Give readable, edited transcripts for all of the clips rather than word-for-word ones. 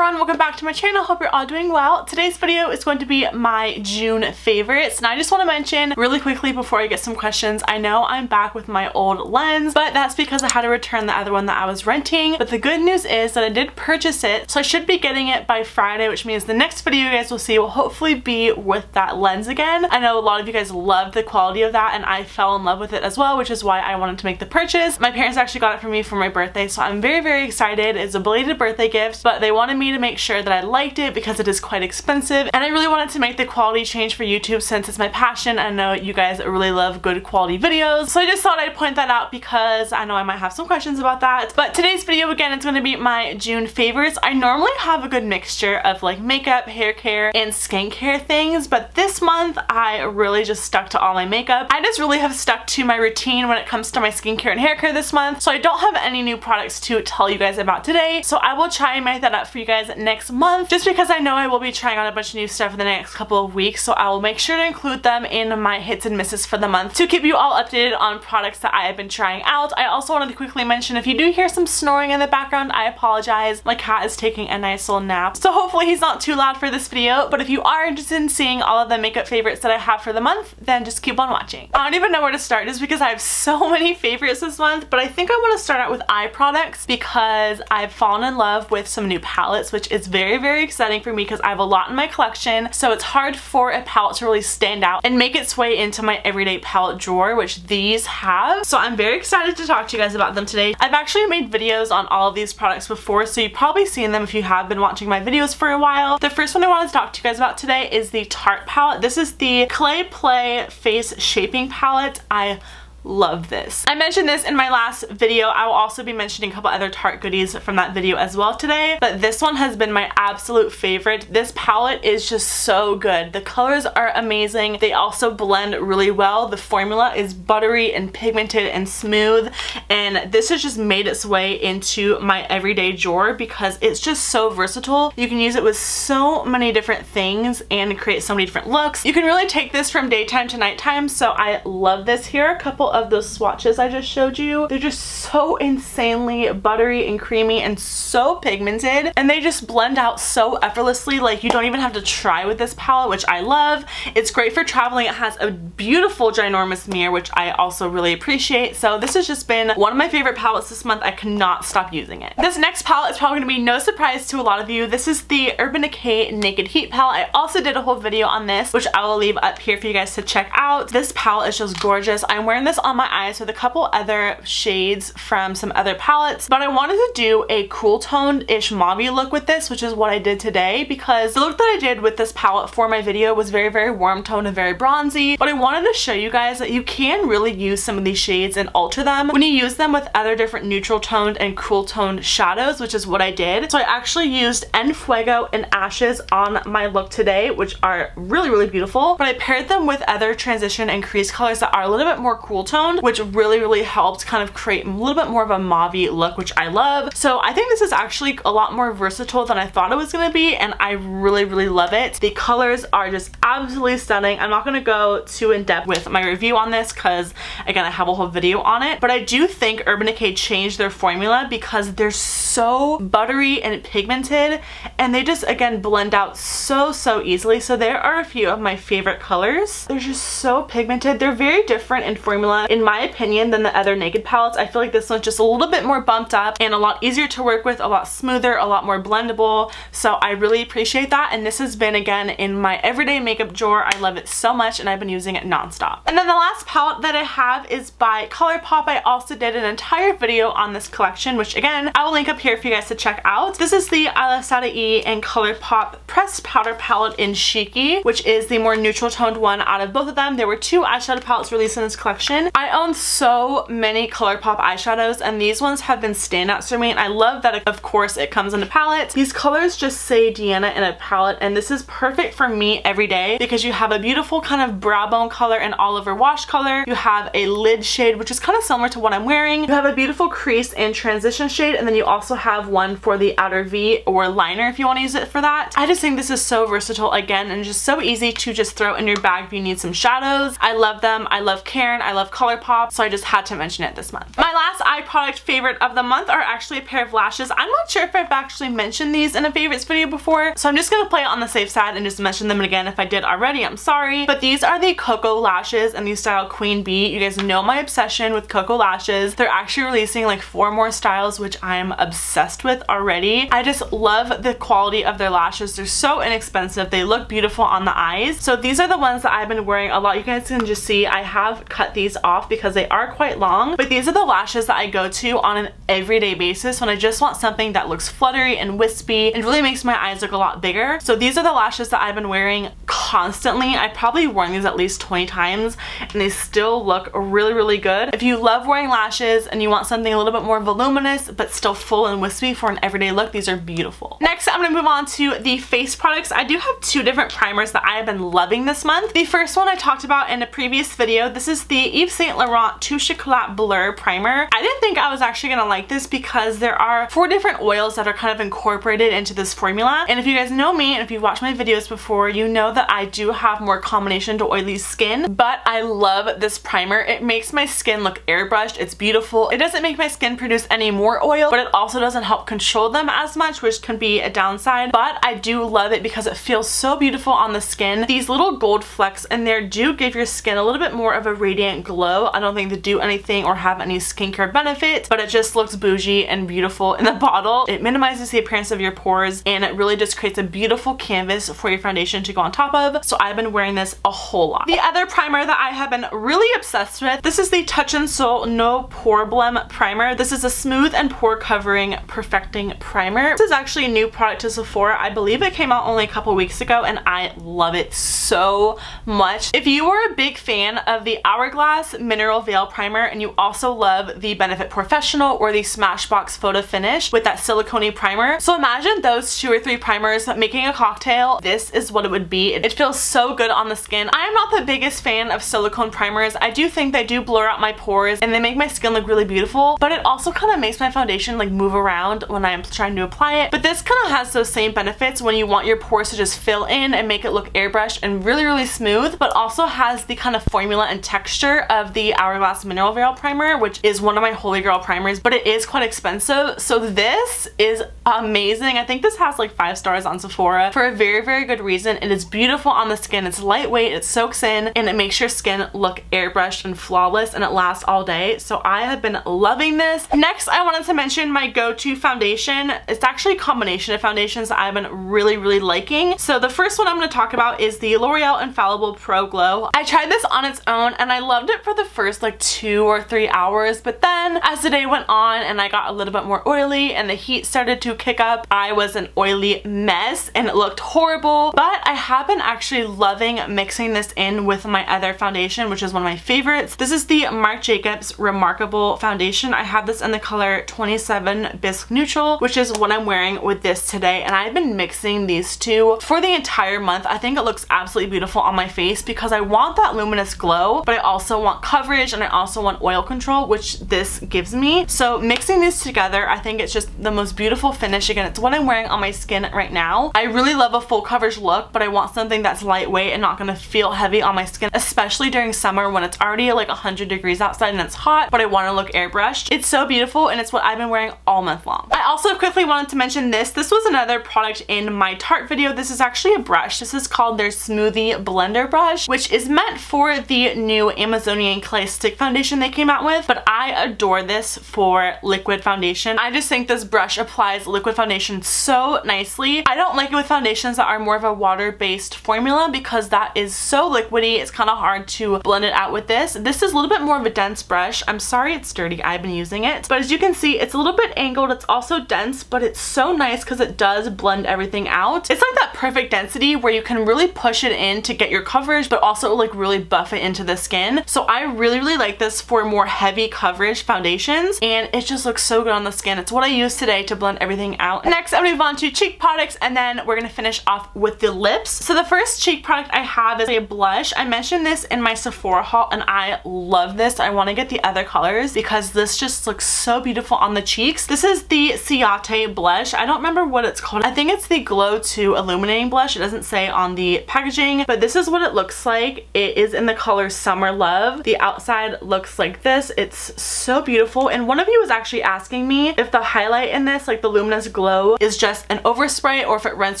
everyone, welcome back to my channel. Hope you're all doing well. Today's video is going to be my June favorites, and I just want to mention really quickly before I get some questions, I know I'm back with my old lens, but that's because I had to return the other one that I was renting. But the good news is that I did purchase it, so I should be getting it by Friday, which means the next video you guys will see will hopefully be with that lens again. I know a lot of you guys loved the quality of that, and I fell in love with it as well, which is why I wanted to make the purchase. My parents actually got it for me for my birthday, so I'm very excited. It's a belated birthday gift, but they wanted me to make sure that I liked it because it is quite expensive, and I really wanted to make the quality change for YouTube since it's my passion. I know you guys really love good quality videos, so I just thought I'd point that out because I know I might have some questions about that. But today's video, again, it's going to be my June favorites. I normally have a good mixture of like makeup, hair care, and skincare things, but this month I really just stuck to all my makeup. I just really have stuck to my routine when it comes to my skincare and hair care this month, so I don't have any new products to tell you guys about today. So I will try and make that up for you guys next month, just because I know I will be trying on a bunch of new stuff in the next couple of weeks, so I will make sure to include them in my hits and misses for the month to keep you all updated on products that I have been trying out. I also wanted to quickly mention, if you do hear some snoring in the background, I apologize. My cat is taking a nice little nap, so hopefully he's not too loud for this video. But if you are interested in seeing all of the makeup favorites that I have for the month, then just keep on watching. I don't even know where to start just because I have so many favorites this month, but I think I want to start out with eye products because I've fallen in love with some new palettes, which is very exciting for me because I have a lot in my collection, so it's hard for a palette to really stand out and make its way into my everyday palette drawer, which these have. So I'm very excited to talk to you guys about them today. I've actually made videos on all of these products before, so you've probably seen them if you have been watching my videos for a while. The first one I wanted to talk to you guys about today is the Tarte palette. This is the Clay Play Face Shaping Palette. I love this. I mentioned this in my last video. I will also be mentioning a couple other Tarte goodies from that video as well today, but this one has been my absolute favorite. This palette is just so good. The colors are amazing. They also blend really well. The formula is buttery and pigmented and smooth, and this has just made its way into my everyday drawer because it's just so versatile. You can use it with so many different things and create so many different looks. You can really take this from daytime to nighttime, so I love this. Here are a couple of those swatches I just showed you. They're just so insanely buttery and creamy and so pigmented, and they just blend out so effortlessly. Like, you don't even have to try with this palette, which I love. It's great for traveling. It has a beautiful ginormous mirror, which I also really appreciate. So this has just been one of my favorite palettes this month. I could not stop using it. This next palette is probably going to be no surprise to a lot of you. This is the Urban Decay Naked Heat palette. I also did a whole video on this, which I will leave up here for you guys to check out. This palette is just gorgeous. I'm wearing this on my eyes with a couple other shades from some other palettes, but I wanted to do a cool toned-ish mauve look with this, which is what I did today, because the look that I did with this palette for my video was very warm toned and very bronzy, but I wanted to show you guys that you can really use some of these shades and alter them when you use them with other different neutral toned and cool toned shadows, which is what I did. So I actually used En Fuego and Ashes on my look today, which are really beautiful, but I paired them with other transition and crease colors that are a little bit more cool toned, which really helped kind of create a little bit more of a mauve look, which I love. So I think this is actually a lot more versatile than I thought it was going to be, and I really love it. The colors are just absolutely stunning. I'm not going to go too in depth with my review on this because, again, I have a whole video on it, but I do think Urban Decay changed their formula because they're so buttery and pigmented, and they just, again, blend out so easily. So there are a few of my favorite colors. They're just so pigmented. They're very different in formula, in my opinion, than the other Naked palettes. I feel like this one's just a little bit more bumped up and a lot easier to work with, a lot smoother, a lot more blendable. So I really appreciate that, and this has been, again, in my everyday makeup drawer. I love it so much, and I've been using it nonstop. And then the last palette that I have is by ColourPop. I also did an entire video on this collection, which, again, I will link up here for you guys to check out. This is the Isla Sadie and ColourPop Pressed Powder Palette in Cheeky, which is the more neutral toned one out of both of them. There were two eyeshadow palettes released in this collection. I own so many ColourPop eyeshadows, and these ones have been standouts for me, and I love that, of course, it comes in a palette. These colors just say Deanna in a palette, and this is perfect for me every day because you have a beautiful kind of brow bone color and all over wash color. You have a lid shade, which is kind of similar to what I'm wearing. You have a beautiful crease and transition shade, and then you also have one for the outer V or liner if you want to use it for that. I just think this is so versatile, again, and just so easy to just throw in your bag if you need some shadows. I love them. I love Karen. I love ColourPop, so I just had to mention it this month. My last eye product favorite of the month are actually a pair of lashes. I'm not sure if I've actually mentioned these in a favorites video before, so I'm just gonna play it on the safe side and just mention them again. If I did already, I'm sorry. But these are the Cocoa lashes in the style Queen Bee. You guys know my obsession with Cocoa lashes. They're actually releasing like 4 more styles, which I'm obsessed with already. I just love the quality of their lashes. They're so inexpensive. They look beautiful on the eyes. So these are the ones that I've been wearing a lot. You guys can just see I have cut these off because they are quite long, but these are the lashes that I go to on an everyday basis when I just want something that looks fluttery and wispy and really makes my eyes look a lot bigger. So these are the lashes that I've been wearing constantly. I've probably worn these at least 20 times and they still look really, really good. If you love wearing lashes and you want something a little bit more voluminous but still full and wispy for an everyday look, these are beautiful. Next, I'm gonna move on to the face products. I do have 2 different primers that I have been loving this month. The first one I talked about in a previous video. This is the Yves Saint Laurent Touche Chocolat Blur Primer. I didn't think I was actually gonna like this because there are 4 different oils that are kind of incorporated into this formula. And if you guys know me and if you've watched my videos before, you know that I do have more combination to oily skin, but I love this primer. It makes my skin look airbrushed. It's beautiful. It doesn't make my skin produce any more oil, but it also doesn't help control them as much, which can be a downside, but I do love it because it feels so beautiful on the skin. These little gold flecks in there do give your skin a little bit more of a radiant glow. I don't think they do anything or have any skincare benefits, but it just looks bougie and beautiful in the bottle. It minimizes the appearance of your pores and it really just creates a beautiful canvas for your foundation to go on top of. So I've been wearing this a whole lot. The other primer that I have been really obsessed with, this is the Touch in Sol No Pore Blem Primer. This is a smooth and pore covering perfecting primer. This is actually a new product to Sephora. I believe it came out only a couple weeks ago and I love it so much. If you are a big fan of the Hourglass Mineral Veil Primer and you also love the Benefit Professional or the Smashbox Photo Finish with that silicone primer, so imagine those 2 or 3 primers making a cocktail. This is what it would be. It feels so good on the skin. I am not the biggest fan of silicone primers. I do think they do blur out my pores and they make my skin look really beautiful, but it also kind of makes my foundation like move around when I'm trying to apply it. But this kind of has those same benefits when you want your pores to just fill in and make it look airbrushed and really, really smooth, but also has the kind of formula and texture of the Hourglass Mineral Veil Primer, which is one of my holy grail primers, but it is quite expensive. So this is amazing. I think this has like 5 stars on Sephora for a very, very good reason. It is beautiful on the skin. It's lightweight, it soaks in, and it makes your skin look airbrushed and flawless, and it lasts all day. So I have been loving this. Next, I wanted to mention my go-to foundation. It's actually a combination of foundations that I've been really, really liking. So the first one I'm going to talk about is the L'Oreal Infallible Pro Glow. I tried this on its own and I loved it for the first like 2 or 3 hours, but then as the day went on and I got a little bit more oily and the heat started to kick up, I was an oily mess and it looked horrible. But I have been actually loving mixing this in with my other foundation, which is one of my favorites. This is the Marc Jacobs Remarkable Foundation. I have this in the color 27 Bisque Neutral, which is what I'm wearing with this today, and I've been mixing these 2 for the entire month. I think it looks absolutely beautiful on my face because I want that luminous glow, but I also want coverage and I also want oil control, which this gives me. So mixing these together, I think it's just the most beautiful finish. Again, it's what I'm wearing on my skin right now. I really love a full coverage look, but I want something that's lightweight and not gonna feel heavy on my skin, especially during summer when it's already like 100 degrees outside and it's hot, but I want to look airbrushed. It's so beautiful and it's what I've been wearing all month long. I also quickly wanted to mention this. This was another product in my Tarte video. This is actually a brush. This is called their Smoothie Blender Brush, which is meant for the new Amazonian Clay Stick Foundation they came out with, but I adore this for liquid foundation. I just think this brush applies liquid foundation so nicely. I don't like it with foundations that are more of a water-based formula because that is so liquidy. It's kind of hard to blend it out with this. This is a little bit more of a dense brush. I'm sorry it's dirty. I've been using it, but as you can see, it's a little bit angled. It's also dense, but it's so nice because it does blend everything out. It's like that perfect density where you can really push it in to get your coverage, but also like really buff it into the skin. So I really, really like this for more heavy coverage foundations, and it just looks so good on the skin. It's what I use today to blend everything out. Next, I'm gonna move on to cheek products, and then we're gonna finish off with the lips. So the first cheek product I have is a blush. I mentioned this in my Sephora haul, and I love this. I want to get the other colors because this just looks so beautiful on the cheeks. This is the Ciate blush. I don't remember what it's called. I think it's the Glow 2 Illuminating Blush. It doesn't say on the packaging, but this is what it looks like. It is in the color Summer Love. The outside looks like this. It's so beautiful, and one of you was actually asking me if the highlight in this, like the luminous glow, is just an overspray or if it runs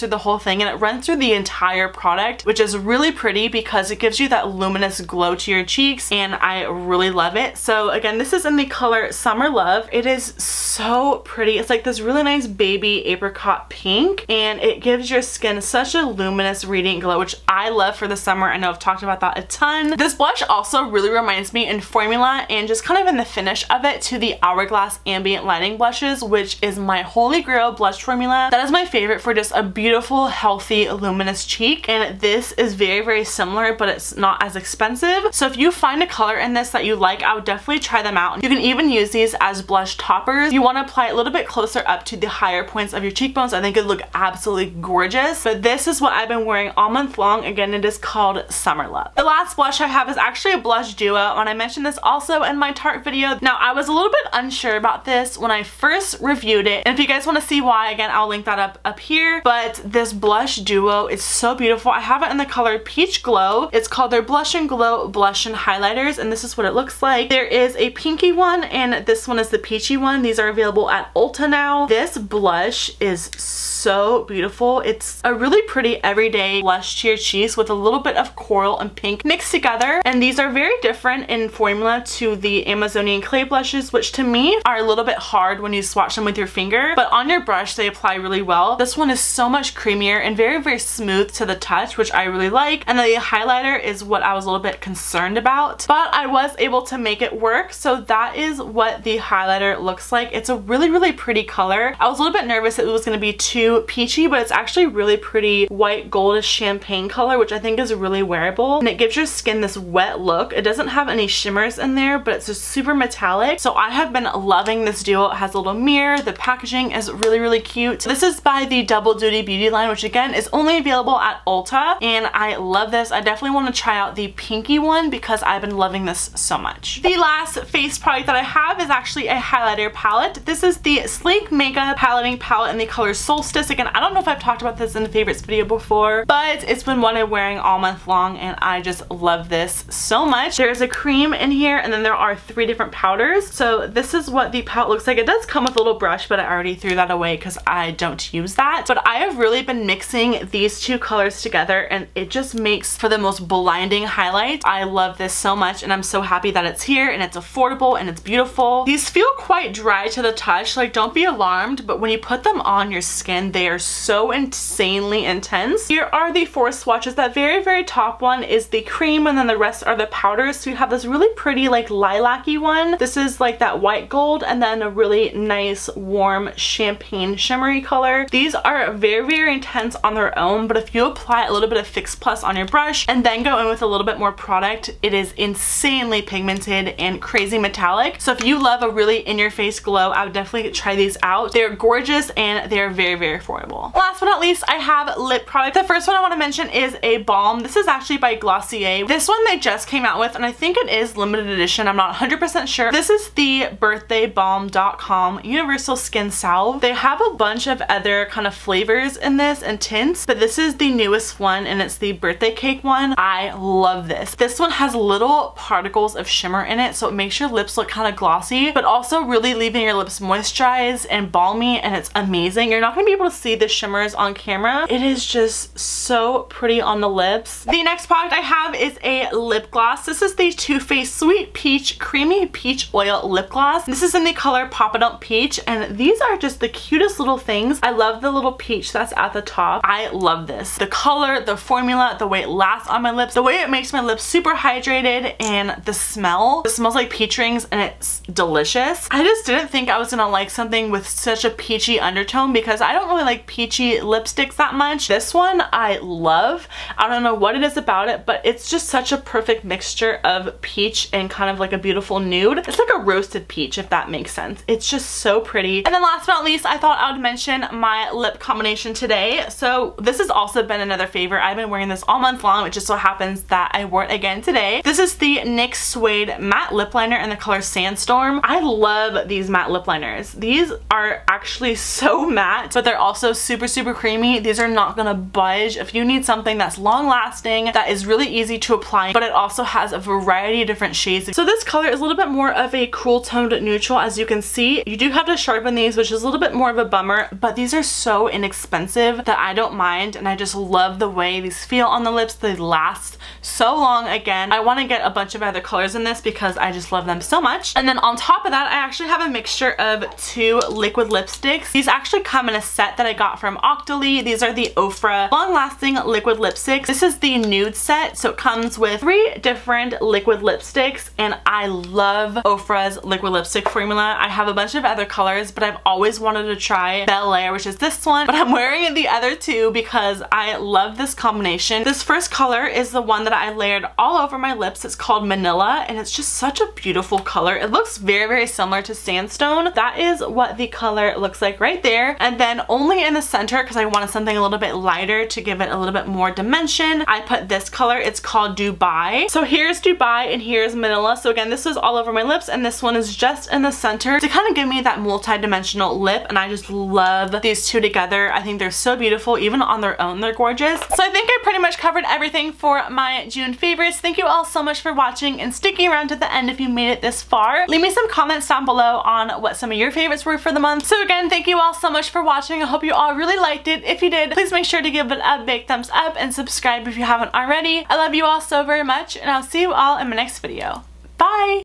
through the whole thing, and it runs through the entire product, which is really pretty because it gives you that luminous glow to your cheeks, and I really love it. So again, this is in the color Summer Love. It is so pretty. It's like this really nice baby apricot pink, and it gives your skin such a luminous radiant glow, which I love for the summer. I know I've talked about that a ton. This blush also really reminds me in formula and just kind of in the finish of it to the Hourglass Ambient Lighting blushes, which is my holy grail blush formula. That is my favorite for just a beautiful, healthy, luminous cheek, and this is very, very similar, but it's not as expensive. So if you find a color in this that you like, I would definitely try them out. You can even use these as blush toppers. You want to apply it a little bit closer up to the higher points of your cheekbones. I think it would look absolutely gorgeous, but this is what I've been wearing all month long. Again, it is called Summer Love. The last blush I have is actually a blush duo, and I mentioned this also in my Tarte video. Now, I was a little bit unsure about this when I first reviewed it, and if you guys want to see why, again, I'll link that up here, but this blush duo is so beautiful. I have it in the color Peach Glow. It's called their Blush and Glow Blush and Highlighters, and this is what it looks like. There is a pinky one, and this one is the peachy one. These are available at Ulta now. This blush is so beautiful. It's a really pretty everyday blush to your cheeks with a little bit of coral and pink mixed together, and these are very different in formula to the Amazonian clay blushes, which to me are a little bit hard when you swatch them with your finger, but on your brush they apply really well. This one is so much creamier and very, very smooth to the touch, which I really like, and the highlighter is what I was a little bit concerned about, but I was able to make it work. So that is what the highlighter looks like. It's a really, really pretty color. I was a little bit nervous that it was going to be too peachy, but it's actually really pretty white goldish champagne color, which I think is really wearable, and it gives your skin this wet look. It doesn't have any shimmers in there, but it's just super metallic. So I have been loving this duo. It has a little mirror. The packaging is really, really cute. This is by the Double Duty Beauty line, which again is only available at Ulta, and I love this. I definitely want to try out the pinky one because I've been loving this so much. The last face product that I have is actually a highlighter palette. This is the Sleek Makeup Paletting Palette in the color Solstice. Again, I don't know if I've talked about this in the favorites video before, but it's been one I'm wearing all month long, and I just love this so much. There's a cream in here, and then there are 3 different powders. So this is what the palette looks like. It does come with a little brush, but I already threw that away because I don't use that. But I have really been mixing these 2 colors together, and it just makes for the most blinding highlight. I love this so much, and I'm so happy that it's here, and it's affordable, and it's beautiful. These feel quite dry to the touch, like don't be alarmed, but when you put them on your skin, they are so insanely intense. Here are the 4 swatches. That very, very top one is the cream, and then the rest are the powders. So you have this really pretty like lilac-y one. This is like that white gold, and then a really nice warm champagne shimmery color. These are very, very intense on their own, but if you apply a little bit of Fix Plus on your brush and then go in with a little bit more product, it is insanely pigmented and crazy metallic. So if you love a really in-your-face glow, I would definitely try these out. They're gorgeous, and they're very, very affordable. Last but not least, I have lip product. The first one I want to mention is a balm. This is actually by Glossier. This one they just came out with, and I think it is limited edition. I'm not 100% sure. This is the birthdaybalm.com Universal Skin Salve. They have a bunch of other kind of flavors in this and tints, but this is the newest one, and it's the birthday cake one. I love this. This one has little particles of shimmer in it, so it makes your lips look kind of glossy, but also really leaving your lips moisturized and balmy, and it's amazing. You're not going to be able to see the shimmers on camera. It is just so pretty on the lips. The next product I have is a lip gloss. This is the Too Faced Sweet Peach Creamy Peach Oil Lip Gloss. This is in the color Papa-Dump Peach, and these are just the cutest little things. I love the little peach that's at the top. I love this. The color, the formula, the way it lasts on my lips, the way it makes my lips super hydrated, and the smell. It smells like peach rings, and it's delicious. I just didn't think I was gonna like something with such a peachy undertone because I don't really like peachy lipsticks that much. This one I love. I don't know what it is about it, but it's just such a perfect mixture of peach and kind of like a beautiful nude. It's like a roasted peach, if that makes sense. It's just so pretty. And then last but not least, I thought I would mention my lip combination today. So this has also been another favorite. I've been wearing this all month long. It just so happens that I wore it again today. This is the NYX Suede Matte Lip Liner in the color Sandstorm. I love these matte lip liners. These are actually so matte, but they're also super, super creamy. These are not gonna budge. If you need something that's long lasting, that is really easy to apply, but it also has a variety of different shades. So this color is a little bit more of a cool toned neutral, as you can see. You do have to sharpen these, which is a little bit more of a bummer, but these are so inexpensive that I don't mind, and I just love the way these feel on the lips. They last so long. Again, I want to get a bunch of other colors in this because I just love them so much. And then on top of that, I actually have a mixture of 2 liquid lipsticks. These actually come in a set that I got from Octoly. These are the Ofra Long Lasting Liquid Lipsticks. This is the nude set, so it comes with 3 different liquid lipsticks, and I love Ofra's liquid lipstick formula. I have a bunch of other colors, but I've always wanted to try Bel Air, which is this one, but I'm wearing the other 2 because I love this combination. This first color is the one that I layered all over my lips. It's called Manila, and it's just such a beautiful color. It looks very, very similar to Sandstone. That is what the color looks like right there. And then only in the center, because I wanted something a little bit lighter to give it a little bit more dimension, I put this color. It's called Dubai. So here's Dubai and here's Manila. So again, this is all over my lips, and this one is just in the center to kind of give me that multi-dimensional lip, and I just love these 2 together. I think they're so beautiful. Even on their own, they're gorgeous. So I think I pretty much covered everything for my June favorites. Thank you all so much for watching and sticking around to the end if you made it this far. Leave me some comments down below on what some of your favorites were for the month. So again, thank you all so much for watching. I hope you all really liked it. If you did, please make sure to give it a big thumbs up and subscribe if you haven't already. I love you all so very much, and I'll see you all in my next video. Bye!